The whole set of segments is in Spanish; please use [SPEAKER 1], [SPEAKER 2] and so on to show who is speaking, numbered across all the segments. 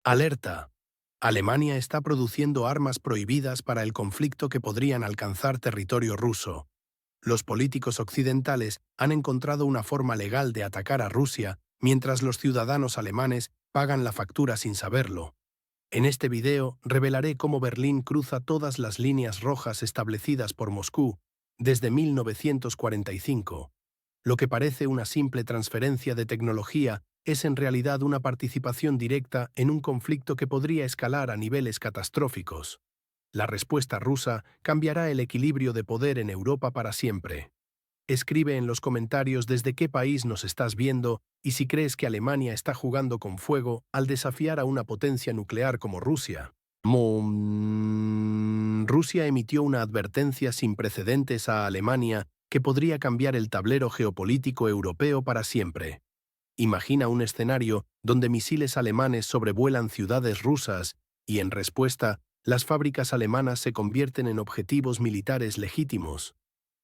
[SPEAKER 1] Alerta. Alemania está produciendo armas prohibidas para el conflicto que podrían alcanzar territorio ruso. Los políticos occidentales han encontrado una forma legal de atacar a Rusia, mientras los ciudadanos alemanes pagan la factura sin saberlo. En este video revelaré cómo Berlín cruza todas las líneas rojas establecidas por Moscú desde 1945. Lo que parece una simple transferencia de tecnología es en realidad una participación directa en un conflicto que podría escalar a niveles catastróficos. La respuesta rusa cambiará el equilibrio de poder en Europa para siempre. Escribe en los comentarios desde qué país nos estás viendo y si crees que Alemania está jugando con fuego al desafiar a una potencia nuclear como Rusia. Rusia emitió una advertencia sin precedentes a Alemania que podría cambiar el tablero geopolítico europeo para siempre. Imagina un escenario donde misiles alemanes sobrevuelan ciudades rusas y, en respuesta, las fábricas alemanas se convierten en objetivos militares legítimos.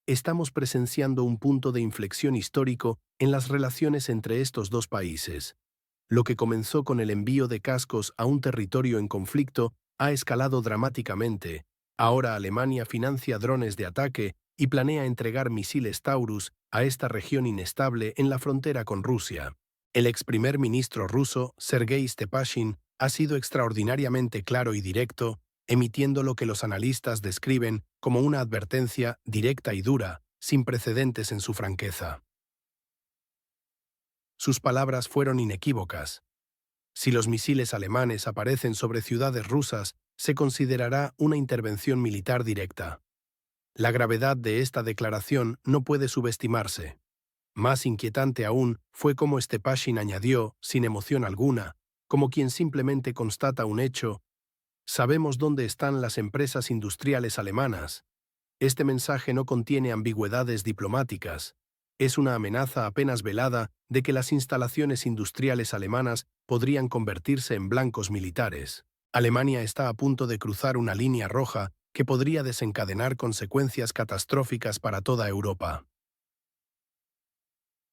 [SPEAKER 1] Estamos presenciando un punto de inflexión histórico en las relaciones entre estos dos países. Lo que comenzó con el envío de cascos a un territorio en conflicto ha escalado dramáticamente. Ahora Alemania financia drones de ataque y planea entregar misiles Taurus a esta región inestable en la frontera con Rusia. El ex primer ministro ruso, Sergei Stepashin, ha sido extraordinariamente claro y directo, emitiendo lo que los analistas describen como una advertencia directa y dura, sin precedentes en su franqueza. Sus palabras fueron inequívocas. Si los misiles alemanes aparecen sobre ciudades rusas, se considerará una intervención militar directa. La gravedad de esta declaración no puede subestimarse. Más inquietante aún fue cómo Stepashin añadió, sin emoción alguna, como quien simplemente constata un hecho: sabemos dónde están las empresas industriales alemanas. Este mensaje no contiene ambigüedades diplomáticas. Es una amenaza apenas velada de que las instalaciones industriales alemanas podrían convertirse en blancos militares. Alemania está a punto de cruzar una línea roja que podría desencadenar consecuencias catastróficas para toda Europa.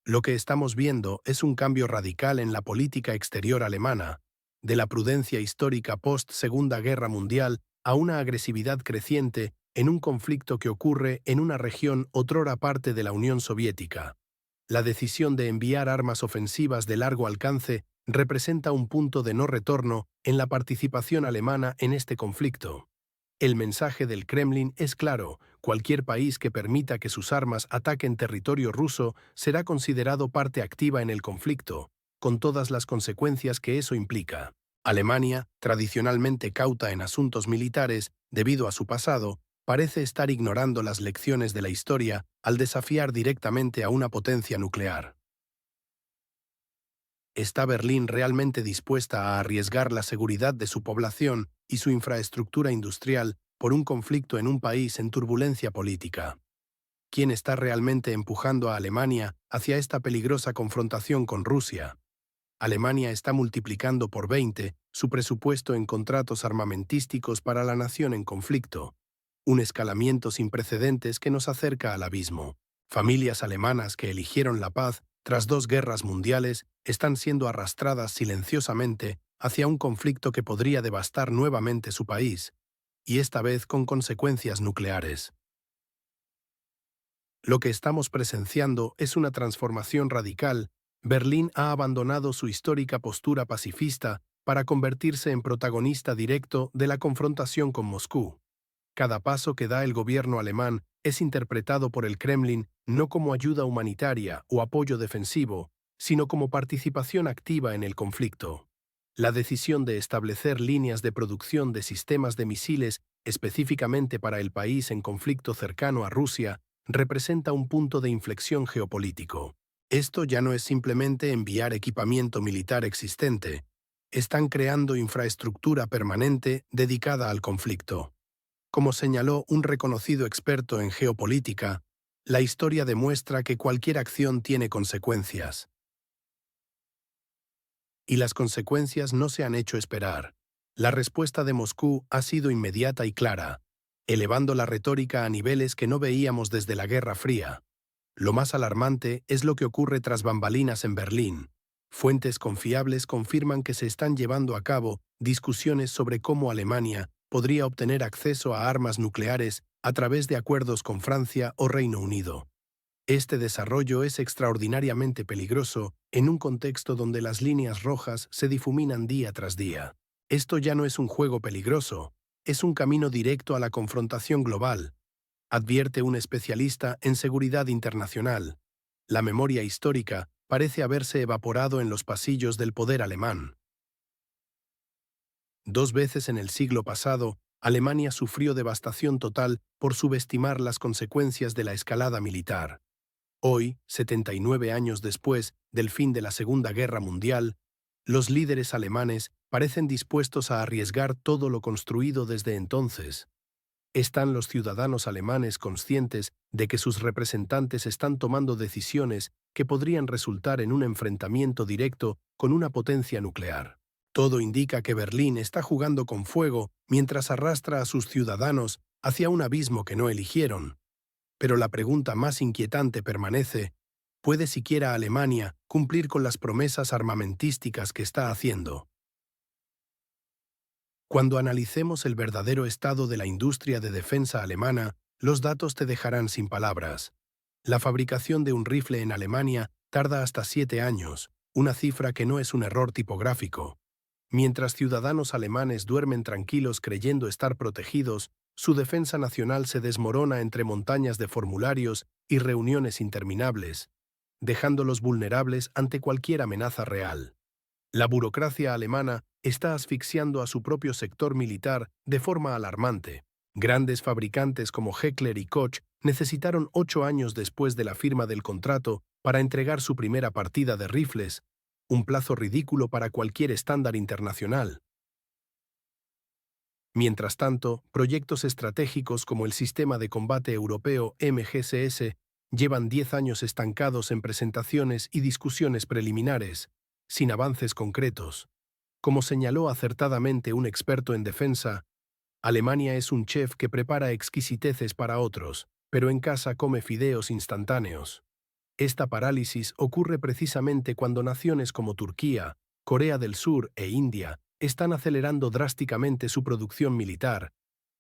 [SPEAKER 1] Lo que estamos viendo es un cambio radical en la política exterior alemana, de la prudencia histórica post-Segunda Guerra Mundial a una agresividad creciente en un conflicto que ocurre en una región otrora parte de la Unión Soviética. La decisión de enviar armas ofensivas de largo alcance representa un punto de no retorno en la participación alemana en este conflicto. El mensaje del Kremlin es claro: cualquier país que permita que sus armas ataquen territorio ruso será considerado parte activa en el conflicto, con todas las consecuencias que eso implica. Alemania, tradicionalmente cauta en asuntos militares debido a su pasado, parece estar ignorando las lecciones de la historia al desafiar directamente a una potencia nuclear. ¿Está Berlín realmente dispuesta a arriesgar la seguridad de su población y su infraestructura industrial por un conflicto en un país en turbulencia política? ¿Quién está realmente empujando a Alemania hacia esta peligrosa confrontación con Rusia? Alemania está multiplicando por 20 su presupuesto en contratos armamentísticos para la nación en conflicto, un escalamiento sin precedentes que nos acerca al abismo. Familias alemanas que eligieron la paz tras 2 guerras mundiales están siendo arrastradas silenciosamente hacia un conflicto que podría devastar nuevamente su país, y esta vez con consecuencias nucleares. Lo que estamos presenciando es una transformación radical. Berlín ha abandonado su histórica postura pacifista para convertirse en protagonista directo de la confrontación con Moscú. Cada paso que da el gobierno alemán es interpretado por el Kremlin no como ayuda humanitaria o apoyo defensivo, sino como participación activa en el conflicto. La decisión de establecer líneas de producción de sistemas de misiles específicamente para el país en conflicto cercano a Rusia representa un punto de inflexión geopolítico. Esto ya no es simplemente enviar equipamiento militar existente. Están creando infraestructura permanente dedicada al conflicto. Como señaló un reconocido experto en geopolítica, la historia demuestra que cualquier acción tiene consecuencias. Y las consecuencias no se han hecho esperar. La respuesta de Moscú ha sido inmediata y clara, elevando la retórica a niveles que no veíamos desde la Guerra Fría. Lo más alarmante es lo que ocurre tras bambalinas en Berlín. Fuentes confiables confirman que se están llevando a cabo discusiones sobre cómo Alemania podría obtener acceso a armas nucleares a través de acuerdos con Francia o Reino Unido. Este desarrollo es extraordinariamente peligroso en un contexto donde las líneas rojas se difuminan día tras día. Esto ya no es un juego peligroso, es un camino directo a la confrontación global, advierte un especialista en seguridad internacional. La memoria histórica parece haberse evaporado en los pasillos del poder alemán. 2 veces en el siglo pasado, Alemania sufrió devastación total por subestimar las consecuencias de la escalada militar. Hoy, 79 años después del fin de la Segunda Guerra Mundial, los líderes alemanes parecen dispuestos a arriesgar todo lo construido desde entonces. ¿Están los ciudadanos alemanes conscientes de que sus representantes están tomando decisiones que podrían resultar en un enfrentamiento directo con una potencia nuclear? Todo indica que Berlín está jugando con fuego mientras arrastra a sus ciudadanos hacia un abismo que no eligieron. Pero la pregunta más inquietante permanece: ¿puede siquiera Alemania cumplir con las promesas armamentísticas que está haciendo? Cuando analicemos el verdadero estado de la industria de defensa alemana, los datos te dejarán sin palabras. La fabricación de un rifle en Alemania tarda hasta 7 años, una cifra que no es un error tipográfico. Mientras ciudadanos alemanes duermen tranquilos creyendo estar protegidos, su defensa nacional se desmorona entre montañas de formularios y reuniones interminables, dejándolos vulnerables ante cualquier amenaza real. La burocracia alemana está asfixiando a su propio sector militar de forma alarmante. Grandes fabricantes como Heckler y Koch necesitaron 8 años después de la firma del contrato para entregar su primera partida de rifles, un plazo ridículo para cualquier estándar internacional. Mientras tanto, proyectos estratégicos como el Sistema de Combate Europeo MGCS llevan 10 años estancados en presentaciones y discusiones preliminares, sin avances concretos. Como señaló acertadamente un experto en defensa, Alemania es un chef que prepara exquisiteces para otros, pero en casa come fideos instantáneos. Esta parálisis ocurre precisamente cuando naciones como Turquía, Corea del Sur e India están acelerando drásticamente su producción militar,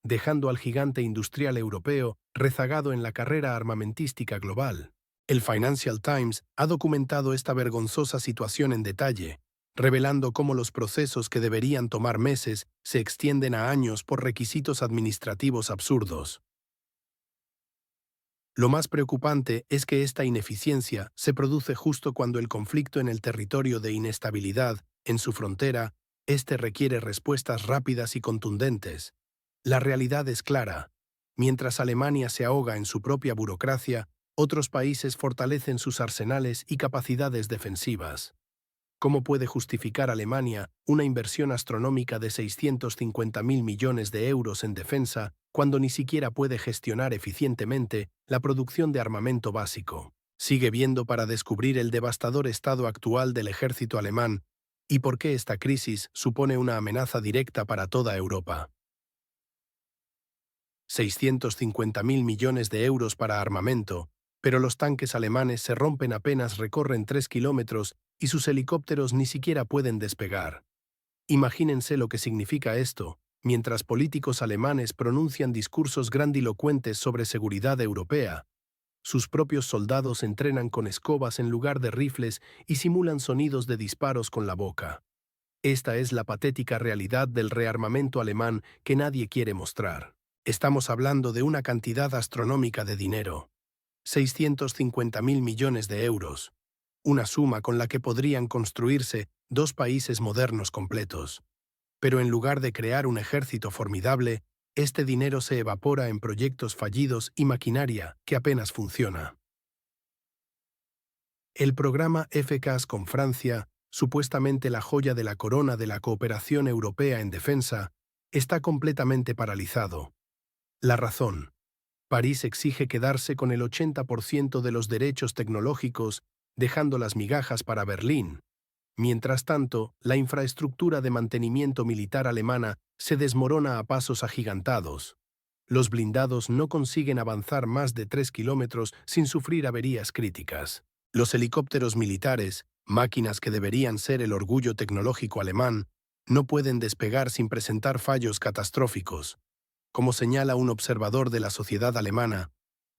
[SPEAKER 1] dejando al gigante industrial europeo rezagado en la carrera armamentística global. El Financial Times ha documentado esta vergonzosa situación en detalle, revelando cómo los procesos que deberían tomar meses se extienden a años por requisitos administrativos absurdos. Lo más preocupante es que esta ineficiencia se produce justo cuando el conflicto en el territorio de inestabilidad, en su frontera, requiere respuestas rápidas y contundentes. La realidad es clara. Mientras Alemania se ahoga en su propia burocracia, otros países fortalecen sus arsenales y capacidades defensivas. ¿Cómo puede justificar Alemania una inversión astronómica de 650.000 millones de euros en defensa cuando ni siquiera puede gestionar eficientemente la producción de armamento básico? Sigue viendo para descubrir el devastador estado actual del ejército alemán y por qué esta crisis supone una amenaza directa para toda Europa. 650.000 millones de euros para armamento, pero los tanques alemanes se rompen apenas recorren 3 kilómetros y sus helicópteros ni siquiera pueden despegar. Imagínense lo que significa esto, mientras políticos alemanes pronuncian discursos grandilocuentes sobre seguridad europea. Sus propios soldados entrenan con escobas en lugar de rifles y simulan sonidos de disparos con la boca. Esta es la patética realidad del rearmamento alemán que nadie quiere mostrar. Estamos hablando de una cantidad astronómica de dinero. 650.000 millones de euros. Una suma con la que podrían construirse 2 países modernos completos. Pero en lugar de crear un ejército formidable, este dinero se evapora en proyectos fallidos y maquinaria que apenas funciona. El programa FCAS con Francia, supuestamente la joya de la corona de la cooperación europea en defensa, está completamente paralizado. La razón: París exige quedarse con el 80% de los derechos tecnológicos, dejando las migajas para Berlín. Mientras tanto, la infraestructura de mantenimiento militar alemana se desmorona a pasos agigantados. Los blindados no consiguen avanzar más de 3 kilómetros sin sufrir averías críticas. Los helicópteros militares, máquinas que deberían ser el orgullo tecnológico alemán, No pueden despegar sin presentar fallos catastróficos. Como señala un observador de la sociedad alemana,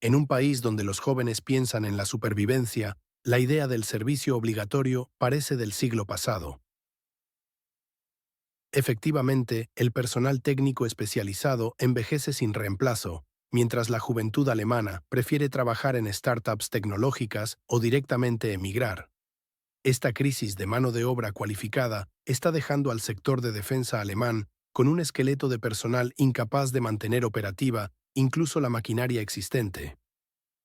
[SPEAKER 1] en un país donde los jóvenes piensan en la supervivencia, la idea del servicio obligatorio parece del siglo pasado. Efectivamente, el personal técnico especializado envejece sin reemplazo, mientras la juventud alemana prefiere trabajar en startups tecnológicas o directamente emigrar. Esta crisis de mano de obra cualificada está dejando al sector de defensa alemán con un esqueleto de personal incapaz de mantener operativa incluso la maquinaria existente.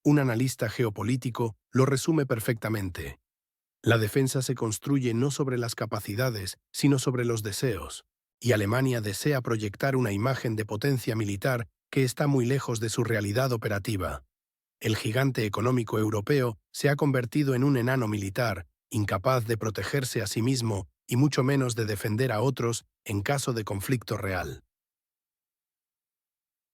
[SPEAKER 1] Un analista geopolítico lo resume perfectamente. La defensa se construye no sobre las capacidades, sino sobre los deseos, y Alemania desea proyectar una imagen de potencia militar que está muy lejos de su realidad operativa. El gigante económico europeo se ha convertido en un enano militar, incapaz de protegerse a sí mismo y mucho menos de defender a otros en caso de conflicto real.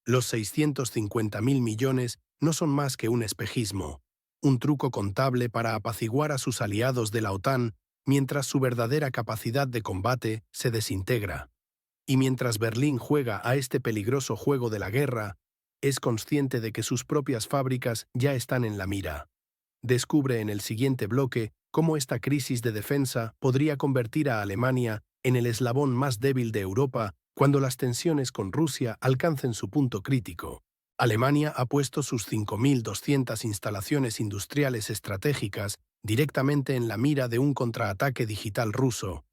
[SPEAKER 1] Los 650.000 millones no son más que un espejismo, un truco contable para apaciguar a sus aliados de la OTAN mientras su verdadera capacidad de combate se desintegra. Y mientras Berlín juega a este peligroso juego de la guerra, es consciente de que sus propias fábricas ya están en la mira. Descubre en el siguiente bloque cómo esta crisis de defensa podría convertir a Alemania en el eslabón más débil de Europa cuando las tensiones con Rusia alcancen su punto crítico. Alemania ha puesto sus 5.200 instalaciones industriales estratégicas directamente en la mira de un contraataque digital ruso.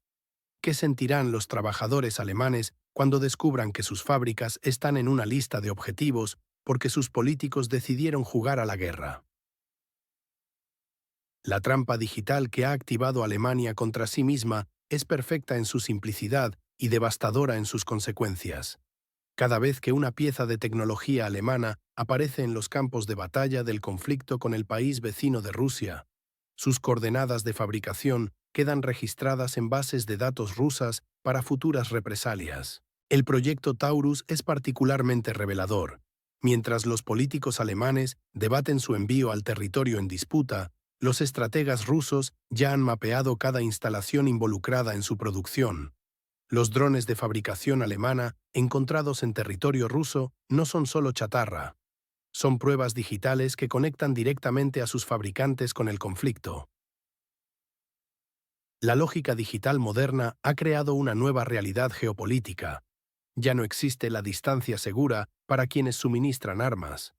[SPEAKER 1] ¿Qué sentirán los trabajadores alemanes cuando descubran que sus fábricas están en una lista de objetivos porque sus políticos decidieron jugar a la guerra? La trampa digital que ha activado Alemania contra sí misma es perfecta en su simplicidad y devastadora en sus consecuencias. Cada vez que una pieza de tecnología alemana aparece en los campos de batalla del conflicto con el país vecino de Rusia, sus coordenadas de fabricación quedan registradas en bases de datos rusas para futuras represalias. El proyecto Taurus es particularmente revelador. Mientras los políticos alemanes debaten su envío al territorio en disputa, los estrategas rusos ya han mapeado cada instalación involucrada en su producción. Los drones de fabricación alemana encontrados en territorio ruso no son solo chatarra. Son pruebas digitales que conectan directamente a sus fabricantes con el conflicto. La lógica digital moderna ha creado una nueva realidad geopolítica. Ya no existe la distancia segura para quienes suministran armas.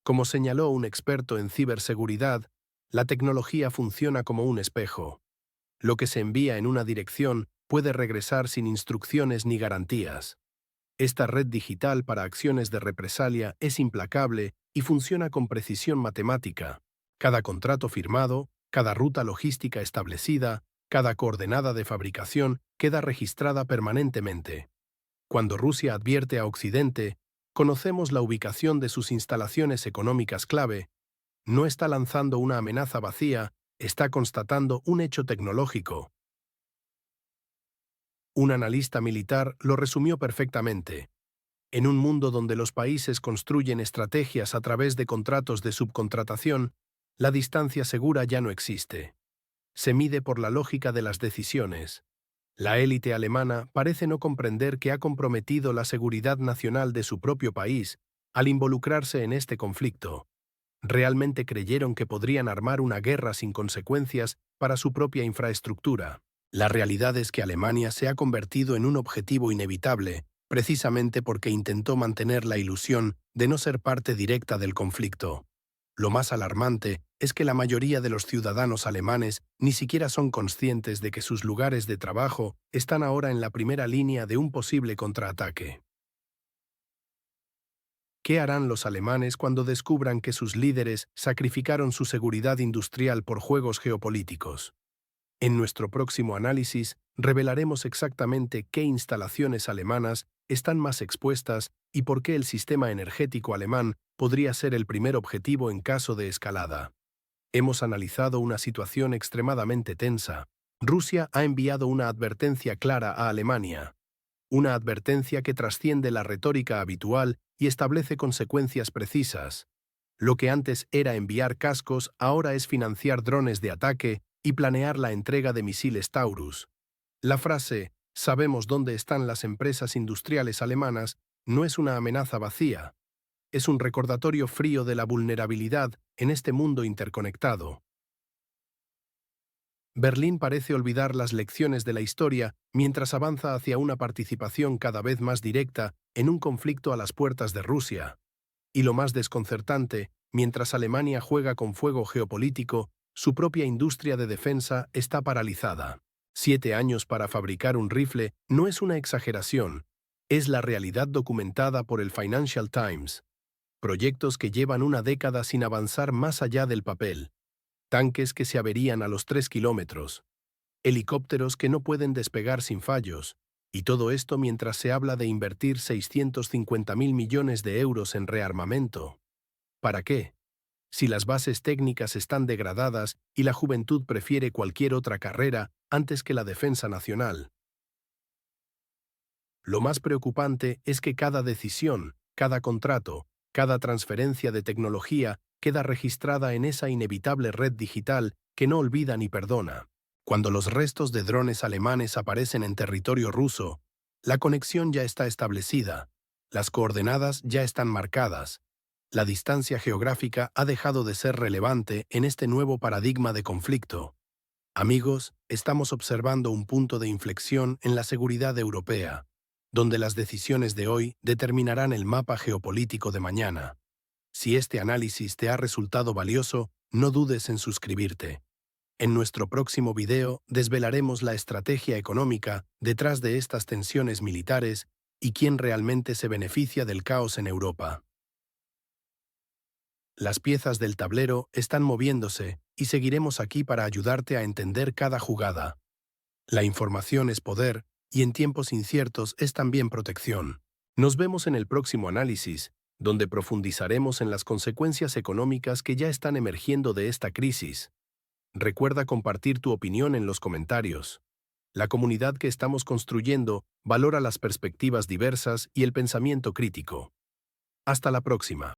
[SPEAKER 1] Como señaló un experto en ciberseguridad, la tecnología funciona como un espejo. Lo que se envía en una dirección puede regresar sin instrucciones ni garantías. Esta red digital para acciones de represalia es implacable y funciona con precisión matemática. Cada contrato firmado, cada ruta logística establecida, cada coordenada de fabricación queda registrada permanentemente. Cuando Rusia advierte a Occidente, conocemos la ubicación de sus instalaciones económicas clave. No está lanzando una amenaza vacía, está constatando un hecho tecnológico. Un analista militar lo resumió perfectamente. En un mundo donde los países construyen estrategias a través de contratos de subcontratación, la distancia segura ya no existe. Se mide por la lógica de las decisiones. La élite alemana parece no comprender que ha comprometido la seguridad nacional de su propio país al involucrarse en este conflicto. Realmente creyeron que podrían armar una guerra sin consecuencias para su propia infraestructura. La realidad es que Alemania se ha convertido en un objetivo inevitable, precisamente porque intentó mantener la ilusión de no ser parte directa del conflicto. Lo más alarmante es que la mayoría de los ciudadanos alemanes ni siquiera son conscientes de que sus lugares de trabajo están ahora en la primera línea de un posible contraataque. ¿Qué harán los alemanes cuando descubran que sus líderes sacrificaron su seguridad industrial por juegos geopolíticos? En nuestro próximo análisis revelaremos exactamente qué instalaciones alemanas están más expuestas y por qué el sistema energético alemán podría ser el primer objetivo en caso de escalada. Hemos analizado una situación extremadamente tensa. Rusia ha enviado una advertencia clara a Alemania. Una advertencia que trasciende la retórica habitual y establece consecuencias precisas. Lo que antes era enviar cascos ahora es financiar drones de ataque y planear la entrega de misiles Taurus. La frase Sabemos dónde están las empresas industriales alemanas, no es una amenaza vacía, es un recordatorio frío de la vulnerabilidad en este mundo interconectado. Berlín parece olvidar las lecciones de la historia mientras avanza hacia una participación cada vez más directa en un conflicto a las puertas de Rusia. Y lo más desconcertante, mientras Alemania juega con fuego geopolítico, su propia industria de defensa está paralizada. 7 años para fabricar un rifle no es una exageración, es la realidad documentada por el Financial Times. Proyectos que llevan una década sin avanzar más allá del papel. Tanques que se averían a los 3 kilómetros. Helicópteros que no pueden despegar sin fallos. Y todo esto mientras se habla de invertir 650.000 millones de euros en rearmamento. ¿Para qué? Si las bases técnicas están degradadas y la juventud prefiere cualquier otra carrera antes que la defensa nacional. Lo más preocupante es que cada decisión, cada contrato, cada transferencia de tecnología queda registrada en esa inevitable red digital que no olvida ni perdona. Cuando los restos de drones alemanes aparecen en territorio ruso, la conexión ya está establecida, las coordenadas ya están marcadas, la distancia geográfica ha dejado de ser relevante en este nuevo paradigma de conflicto. Amigos, estamos observando un punto de inflexión en la seguridad europea, donde las decisiones de hoy determinarán el mapa geopolítico de mañana. Si este análisis te ha resultado valioso, no dudes en suscribirte. En nuestro próximo video desvelaremos la estrategia económica detrás de estas tensiones militares y quién realmente se beneficia del caos en Europa. Las piezas del tablero están moviéndose y seguiremos aquí para ayudarte a entender cada jugada. La información es poder y en tiempos inciertos es también protección. Nos vemos en el próximo análisis, donde profundizaremos en las consecuencias económicas que ya están emergiendo de esta crisis. Recuerda compartir tu opinión en los comentarios. La comunidad que estamos construyendo valora las perspectivas diversas y el pensamiento crítico. Hasta la próxima.